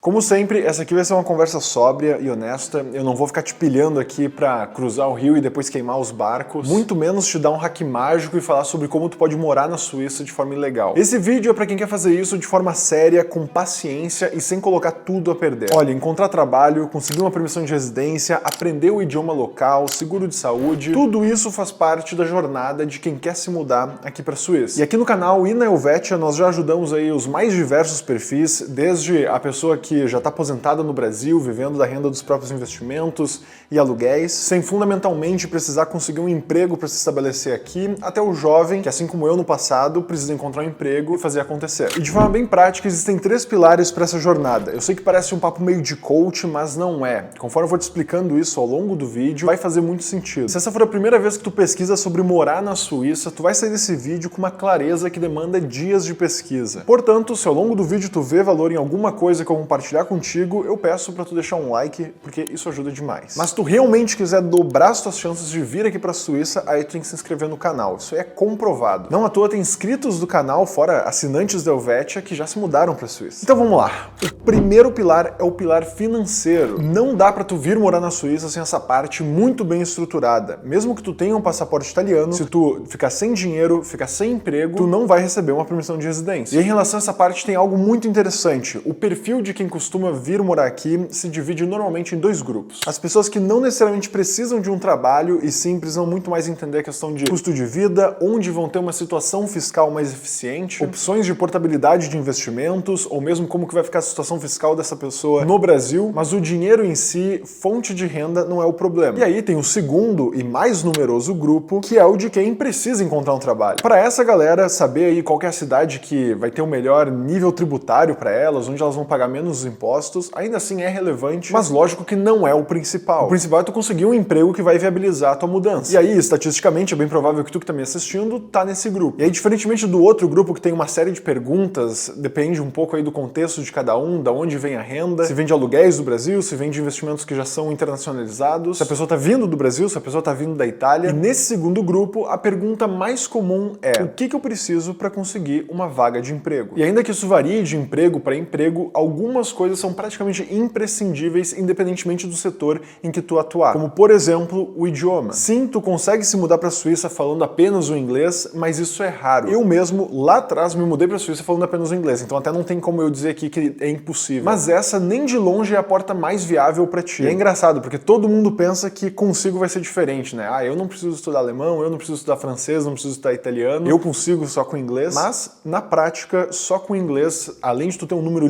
Como sempre, essa aqui vai ser uma conversa sóbria e honesta. Eu não vou ficar te pilhando aqui pra cruzar o rio e depois queimar os barcos. Muito menos te dar um hack mágico e falar sobre como tu pode morar na Suíça de forma ilegal. Esse vídeo é pra quem quer fazer isso de forma séria, com paciência e sem colocar tudo a perder. Olha, encontrar trabalho, conseguir uma permissão de residência, aprender o idioma local, seguro de saúde, tudo isso faz parte da jornada de quem quer se mudar aqui pra Suíça. E aqui no canal e na Helvetia nós já ajudamos aí os mais diversos perfis, desde a pessoa que já está aposentada no Brasil, vivendo da renda dos próprios investimentos e aluguéis, sem fundamentalmente precisar conseguir um emprego para se estabelecer aqui, até o jovem, que assim como eu no passado, precisa encontrar um emprego e fazer acontecer. E de forma bem prática, existem 3 pilares para essa jornada. Eu sei que parece um papo meio de coach, mas não é. Conforme eu vou te explicando isso ao longo do vídeo, vai fazer muito sentido. Se essa for a primeira vez que tu pesquisa sobre morar na Suíça, tu vai sair desse vídeo com uma clareza que demanda dias de pesquisa. Portanto, se ao longo do vídeo tu vê valor em alguma coisa que eu compartilhar contigo, eu peço pra tu deixar um like, porque isso ajuda demais. Mas se tu realmente quiser dobrar as tuas chances de vir aqui pra Suíça, aí tu tem que se inscrever no canal. Isso é comprovado. Não à toa tem inscritos do canal, fora assinantes da Helvetia, que já se mudaram pra Suíça. Então vamos lá. O primeiro pilar é o pilar financeiro. Não dá pra tu vir morar na Suíça sem essa parte muito bem estruturada. Mesmo que tu tenha um passaporte italiano, se tu ficar sem dinheiro, ficar sem emprego, tu não vai receber uma permissão de residência. E em relação a essa parte tem algo muito interessante. O perfil de quem costuma vir morar aqui se divide normalmente em 2 grupos. As pessoas que não necessariamente precisam de um trabalho e sim precisam muito mais entender a questão de custo de vida, onde vão ter uma situação fiscal mais eficiente, opções de portabilidade de investimentos, ou mesmo como que vai ficar a situação fiscal dessa pessoa no Brasil, mas o dinheiro em si, fonte de renda, não é o problema. E aí tem o segundo e mais numeroso grupo, que é o de quem precisa encontrar um trabalho. Para essa galera, saber aí qual que é a cidade que vai ter o melhor nível tributário para elas, onde elas vão pagar menos impostos, ainda assim é relevante, mas lógico que não é o principal. O principal é tu conseguir um emprego que vai viabilizar a tua mudança. E aí, estatisticamente, é bem provável que tu que tá me assistindo tá nesse grupo. E aí, diferentemente do outro grupo que tem uma série de perguntas, depende um pouco aí do contexto de cada um, da onde vem a renda, se vem de aluguéis do Brasil, se vem de investimentos que já são internacionalizados, se a pessoa tá vindo do Brasil, se a pessoa tá vindo da Itália. E nesse segundo grupo, a pergunta mais comum é: o que eu preciso para conseguir uma vaga de emprego? E ainda que isso varie de emprego para emprego, algumas coisas são praticamente imprescindíveis independentemente do setor em que tu atuar. Como, por exemplo, o idioma. Sim, tu consegue se mudar para a Suíça falando apenas o inglês, mas isso é raro. Eu mesmo, lá atrás, me mudei para a Suíça falando apenas o inglês, então até não tem como eu dizer aqui que é impossível. Mas essa nem de longe é a porta mais viável para ti. E é engraçado, porque todo mundo pensa que consigo vai ser diferente, né? Ah, eu não preciso estudar alemão, eu não preciso estudar francês, não preciso estudar italiano, eu consigo só com inglês. Mas, na prática, só com inglês, além de tu ter um número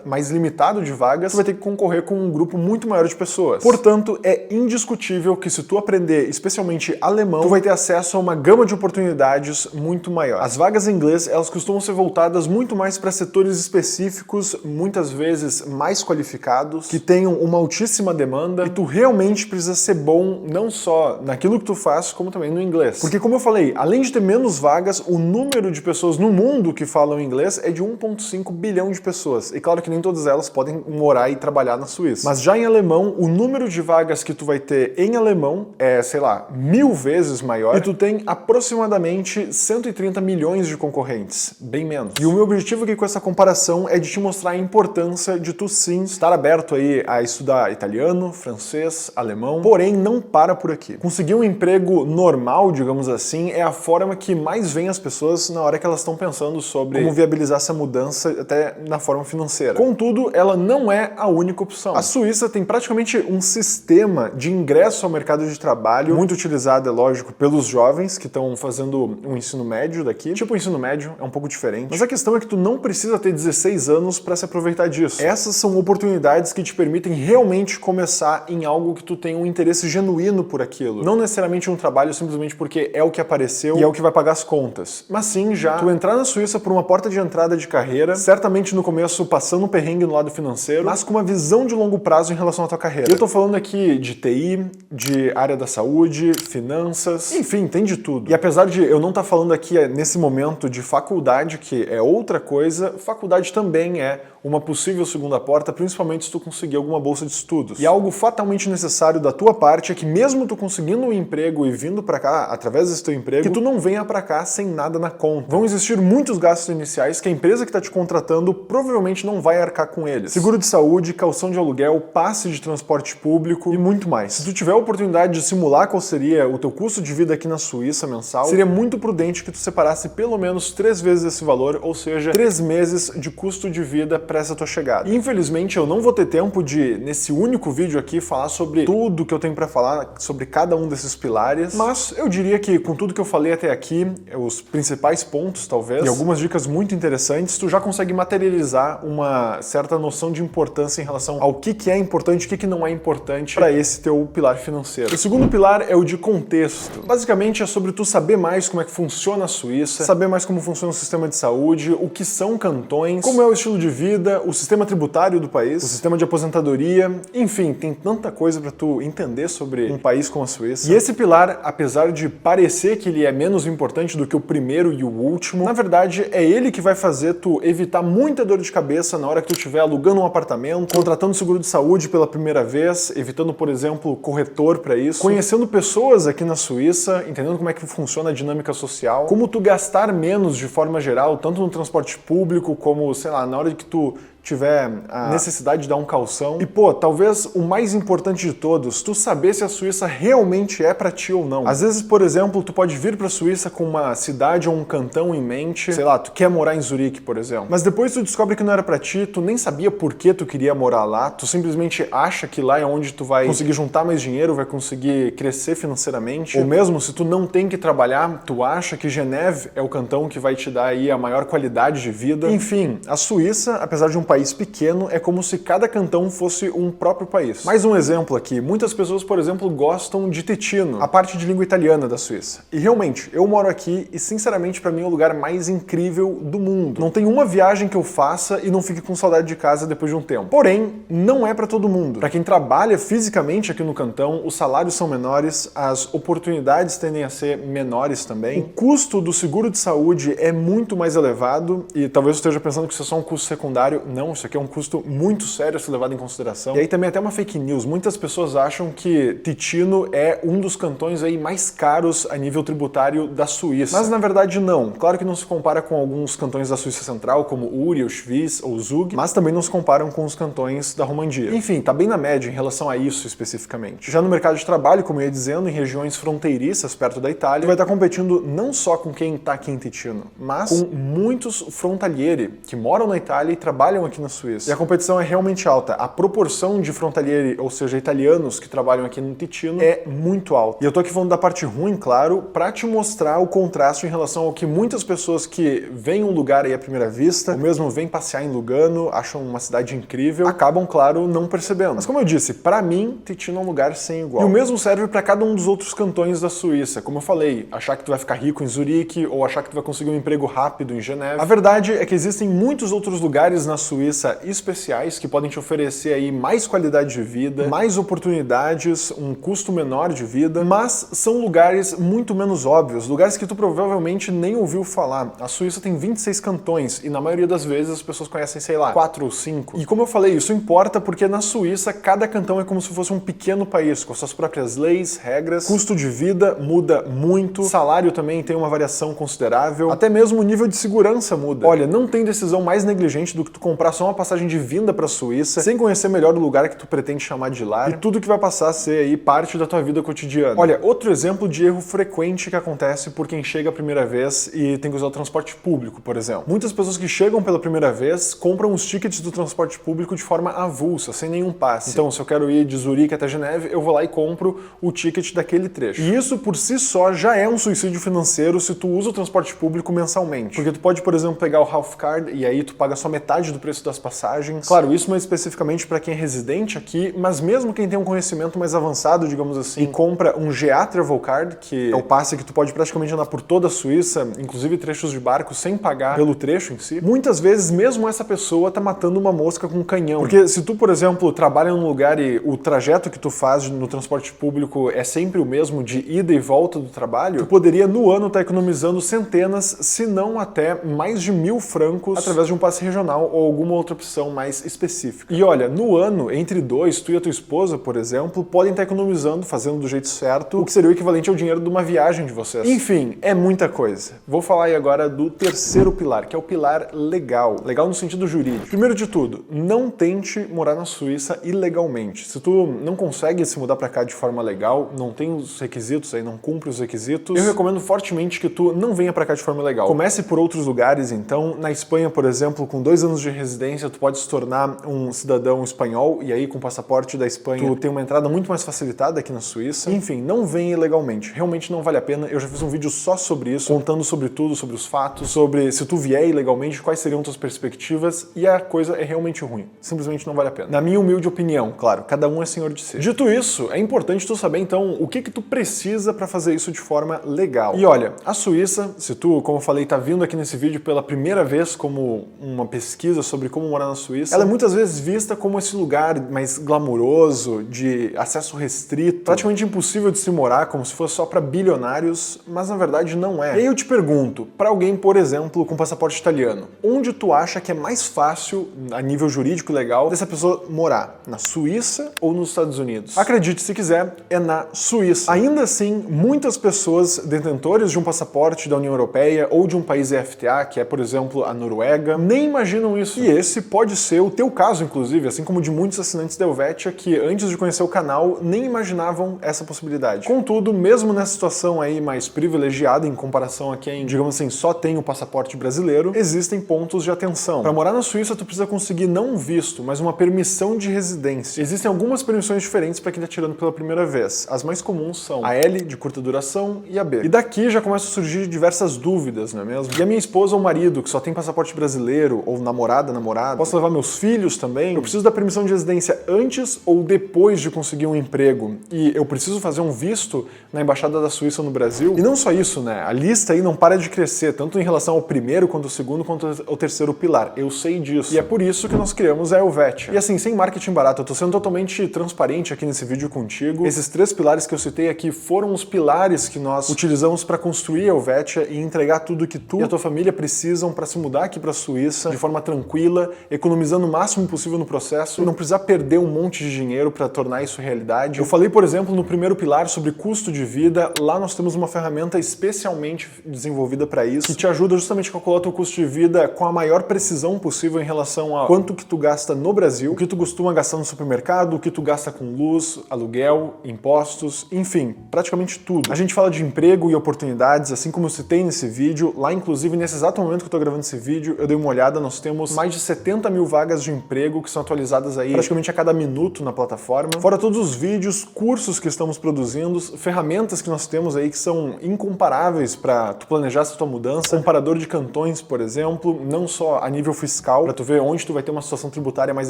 mais limitado de vagas, tu vai ter que concorrer com um grupo muito maior de pessoas. Portanto, é indiscutível que se tu aprender especialmente alemão, tu vai ter acesso a uma gama de oportunidades muito maior. As vagas em inglês, elas costumam ser voltadas muito mais para setores específicos, muitas vezes mais qualificados, que tenham uma altíssima demanda, e tu realmente precisa ser bom não só naquilo que tu faz, como também no inglês. Porque, como eu falei, além de ter menos vagas, o número de pessoas no mundo que falam inglês é de 1,5 bilhão de pessoas. E claro que nem todas elas podem morar e trabalhar na Suíça. Mas já em alemão, o número de vagas que tu vai ter em alemão é, sei lá, 1000 vezes maior, e tu tem aproximadamente 130 milhões de concorrentes, bem menos. E o meu objetivo aqui com essa comparação é de te mostrar a importância de tu sim estar aberto aí a estudar italiano, francês, alemão, porém não para por aqui. Conseguir um emprego normal, digamos assim, é a forma que mais vem as pessoas na hora que elas estão pensando sobre como viabilizar essa mudança até na forma financeira. Contudo, ela não é a única opção. A Suíça tem praticamente um sistema de ingresso ao mercado de trabalho, muito utilizado, é lógico, pelos jovens que estão fazendo um ensino médio daqui. Tipo, o ensino médio é um pouco diferente. Mas a questão é que tu não precisa ter 16 anos para se aproveitar disso. Essas são oportunidades que te permitem realmente começar em algo que tu tem um interesse genuíno por aquilo. Não necessariamente um trabalho simplesmente porque é o que apareceu e é o que vai pagar as contas. Mas sim, já tu entrar na Suíça por uma porta de entrada de carreira, certamente no começo passando um perrengue no lado financeiro, mas com uma visão de longo prazo em relação à tua carreira. Eu tô falando aqui de TI, de área da saúde, finanças, enfim, tem de tudo. E apesar de eu não estar falando aqui nesse momento de faculdade, que é outra coisa, faculdade também é uma possível segunda porta, principalmente se tu conseguir alguma bolsa de estudos. E algo fatalmente necessário da tua parte é que mesmo tu conseguindo um emprego e vindo pra cá através desse teu emprego, que tu não venha pra cá sem nada na conta. Vão existir muitos gastos iniciais que a empresa que tá te contratando provavelmente não vai arcar com eles. Seguro de saúde, caução de aluguel, passe de transporte público e muito mais. Se tu tiver a oportunidade de simular qual seria o teu custo de vida aqui na Suíça mensal, seria muito prudente que tu separasse pelo menos 3 vezes esse valor, ou seja, 3 meses de custo de vida para essa tua chegada. E infelizmente eu não vou ter tempo de, nesse único vídeo aqui, falar sobre tudo que eu tenho para falar sobre cada um desses pilares, mas eu diria que com tudo que eu falei até aqui, os principais pontos talvez, e algumas dicas muito interessantes, tu já consegue materializar uma certa noção de importância em relação ao que é importante e o que não é importante para esse teu pilar financeiro. O segundo pilar é o de contexto. Basicamente é sobre tu saber mais como é que funciona a Suíça, saber mais como funciona o sistema de saúde, o que são cantões, como é o estilo de vida, o sistema tributário do país, o sistema de aposentadoria, enfim, tem tanta coisa para tu entender sobre um país como a Suíça. E esse pilar, apesar de parecer que ele é menos importante do que o primeiro e o último, na verdade é ele que vai fazer tu evitar muita dor de cabeça na hora que tu estiver alugando um apartamento, contratando seguro de saúde pela primeira vez, evitando, por exemplo, corretor para isso, conhecendo pessoas aqui na Suíça, entendendo como é que funciona a dinâmica social, como tu gastar menos de forma geral, tanto no transporte público como, sei lá, na hora que tu tiver a necessidade de dar um calção. E pô, talvez o mais importante de todos, tu saber se a Suíça realmente é pra ti ou não. Às vezes, por exemplo, tu pode vir pra Suíça com uma cidade ou um cantão em mente, sei lá, tu quer morar em Zurique, por exemplo. Mas depois tu descobre que não era pra ti, tu nem sabia por que tu queria morar lá, tu simplesmente acha que lá é onde tu vai conseguir juntar mais dinheiro, vai conseguir crescer financeiramente. Ou mesmo, se tu não tem que trabalhar, tu acha que Geneve é o cantão que vai te dar aí a maior qualidade de vida. Enfim, a Suíça, apesar de um país pequeno, é como se cada cantão fosse um próprio país. Mais um exemplo aqui, muitas pessoas, por exemplo, gostam de Ticino, a parte de língua italiana da Suíça. E realmente, eu moro aqui e sinceramente pra mim é o lugar mais incrível do mundo. Não tem uma viagem que eu faça e não fique com saudade de casa depois de um tempo. Porém, não é pra todo mundo. Pra quem trabalha fisicamente aqui no cantão, os salários são menores, as oportunidades tendem a ser menores também. O custo do seguro de saúde é muito mais elevado e talvez você esteja pensando que isso é só um custo secundário. Não, isso aqui é um custo muito sério a ser levado em consideração. E aí também até uma fake news. Muitas pessoas acham que Ticino é um dos cantões aí mais caros a nível tributário da Suíça. Mas na verdade não. Claro que não se compara com alguns cantões da Suíça Central, como Uri, ou Schwyz ou Zug, mas também não se comparam com os cantões da Romandia. Enfim, tá bem na média em relação a isso especificamente. Já no mercado de trabalho, como eu ia dizendo, em regiões fronteiriças perto da Itália, tu vai estar competindo não só com quem tá aqui em Ticino, mas com muitos frontalieri que moram na Itália e trabalham aqui na Suíça. E a competição é realmente alta. A proporção de frontalieri, ou seja, italianos que trabalham aqui no Ticino, é muito alta. E eu tô aqui falando da parte ruim, claro, pra te mostrar o contraste em relação ao que muitas pessoas que veem um lugar aí à primeira vista, ou mesmo vêm passear em Lugano, acham uma cidade incrível, acabam, claro, não percebendo. Mas como eu disse, pra mim, Ticino é um lugar sem igual. E o mesmo serve pra cada um dos outros cantões da Suíça. Como eu falei, achar que tu vai ficar rico em Zurique, ou achar que tu vai conseguir um emprego rápido em Geneve. A verdade é que existem muitos outros lugares na Suíça especiais que podem te oferecer aí mais qualidade de vida, mais oportunidades, um custo menor de vida, mas são lugares muito menos óbvios, lugares que tu provavelmente nem ouviu falar. A Suíça tem 26 cantões e na maioria das vezes as pessoas conhecem, sei lá, 4 ou 5. E como eu falei, isso importa porque na Suíça cada cantão é como se fosse um pequeno país, com suas próprias leis, regras, custo de vida muda muito, salário também tem uma variação considerável, até mesmo o nível de segurança muda. Olha, não tem decisão mais negligente do que tu comprar só uma passagem de vinda pra Suíça, sem conhecer melhor o lugar que tu pretende chamar de lar, e tudo que vai passar a ser aí parte da tua vida cotidiana. Olha, outro exemplo de erro frequente que acontece por quem chega a primeira vez e tem que usar o transporte público, por exemplo. Muitas pessoas que chegam pela primeira vez compram os tickets do transporte público de forma avulsa, sem nenhum passe. Então, se eu quero ir de Zurique até Geneve, eu vou lá e compro o ticket daquele trecho. E isso, por si só, já é um suicídio financeiro se tu usa o transporte público mensalmente. Porque tu pode, por exemplo, pegar o Half Card e aí tu paga só metade do preço das passagens. Claro, isso não é especificamente para quem é residente aqui, mas mesmo quem tem um conhecimento mais avançado, digamos assim, e compra um GA Travel Card, que é o passe que tu pode praticamente andar por toda a Suíça, inclusive trechos de barco, sem pagar pelo trecho em si, muitas vezes mesmo essa pessoa tá matando uma mosca com um canhão. Porque se tu, por exemplo, trabalha num lugar e o trajeto que tu faz no transporte público é sempre o mesmo de ida e volta do trabalho, tu poderia no ano estar economizando centenas, se não até mais de 1000 francos através de um passe regional ou algum alguma outra opção mais específica. E olha, no ano, entre dois, tu e a tua esposa, por exemplo, podem estar economizando, fazendo do jeito certo, o que seria o equivalente ao dinheiro de uma viagem de vocês. Enfim, é muita coisa. Vou falar aí agora do terceiro pilar, que é o pilar legal. Legal no sentido jurídico. Primeiro de tudo, não tente morar na Suíça ilegalmente. Se tu não consegue se mudar pra cá de forma legal, não tem os requisitos aí, não cumpre os requisitos, eu recomendo fortemente que tu não venha pra cá de forma legal. Comece por outros lugares, então. Na Espanha, por exemplo, com 2 anos de residência, tu pode se tornar um cidadão espanhol, e aí com o passaporte da Espanha, tu tem uma entrada muito mais facilitada aqui na Suíça. Enfim, não venha ilegalmente. Realmente não vale a pena. Eu já fiz um vídeo só sobre isso, contando sobre tudo, sobre os fatos, sobre se tu vier ilegalmente, quais seriam tuas perspectivas, e a coisa é realmente ruim. Simplesmente não vale a pena. Na minha humilde opinião, claro, cada um é senhor de si. Dito isso, é importante tu saber então o que tu precisa para fazer isso de forma legal. E olha, a Suíça, se tu, como eu falei, tá vindo aqui nesse vídeo pela primeira vez como uma pesquisa sobre como morar na Suíça, ela é muitas vezes vista como esse lugar mais glamouroso, de acesso restrito, praticamente impossível de se morar, como se fosse só para bilionários, mas na verdade não é. E aí eu te pergunto, para alguém, por exemplo, com passaporte italiano, onde tu acha que é mais fácil, a nível jurídico e legal, dessa pessoa morar? Na Suíça ou nos Estados Unidos? Acredite se quiser, é na Suíça. Ainda assim, muitas pessoas detentores de um passaporte da União Europeia ou de um país EFTA, que é, por exemplo, a Noruega, nem imaginam isso. E esse pode ser o teu caso, inclusive, assim como de muitos assinantes da Helvetia que, antes de conhecer o canal, nem imaginavam essa possibilidade. Contudo, mesmo nessa situação aí mais privilegiada em comparação a quem, digamos assim, só tem o passaporte brasileiro, existem pontos de atenção. Para morar na Suíça, tu precisa conseguir não um visto, mas uma permissão de residência. Existem algumas permissões diferentes para quem está tirando pela primeira vez. As mais comuns são a L, de curta duração, e a B. E daqui já começam a surgir diversas dúvidas, não é mesmo? E a minha esposa ou marido, que só tem passaporte brasileiro, ou namorada, posso levar meus filhos também? Eu preciso da permissão de residência antes ou depois de conseguir um emprego? E eu preciso fazer um visto na Embaixada da Suíça no Brasil? E não só isso, né? A lista aí não para de crescer, tanto em relação ao primeiro, quanto ao segundo, quanto ao terceiro pilar. Eu sei disso. E é por isso que nós criamos a Helvetia. E assim, sem marketing barato, eu tô sendo totalmente transparente aqui nesse vídeo contigo. Esses 3 pilares que eu citei aqui foram os pilares que nós utilizamos para construir a Helvetia e entregar tudo que tu e a tua família precisam para se mudar aqui para a Suíça de forma tranquila, economizando o máximo possível no processo, e não precisar perder um monte de dinheiro para tornar isso realidade. Eu falei, por exemplo, no primeiro pilar sobre custo de vida. Lá nós temos uma ferramenta especialmente desenvolvida para isso, que te ajuda justamente a calcular o teu custo de vida com a maior precisão possível em relação a quanto que tu gasta no Brasil, o que tu costuma gastar no supermercado, o que tu gasta com luz, aluguel, impostos, enfim, praticamente tudo. A gente fala de emprego e oportunidades, assim como eu citei nesse vídeo. Lá, inclusive, nesse exato momento que eu tô gravando esse vídeo, eu dei uma olhada, nós temos mais de 70 mil vagas de emprego que são atualizadas aí praticamente a cada minuto na plataforma. Fora todos os vídeos, cursos que estamos produzindo, ferramentas que nós temos aí que são incomparáveis para tu planejar essa tua mudança. Comparador de cantões, por exemplo, não só a nível fiscal, para tu ver onde tu vai ter uma situação tributária mais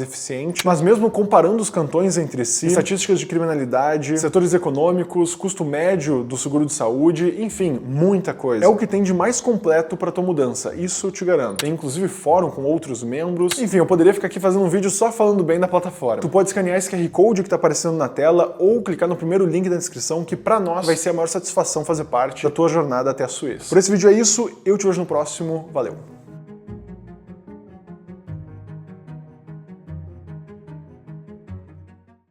eficiente, mas mesmo comparando os cantões entre si, estatísticas de criminalidade, setores econômicos, custo médio do seguro de saúde, enfim, muita coisa. É o que tem de mais completo para tua mudança, isso eu te garanto. Tem inclusive fórum com outros membros. Enfim, eu poderia ficar aqui fazendo um vídeo só falando bem da plataforma. Tu pode escanear esse QR Code que tá aparecendo na tela ou clicar no primeiro link da descrição, que para nós vai ser a maior satisfação fazer parte da tua jornada até a Suíça. Por esse vídeo é isso, eu te vejo no próximo, valeu!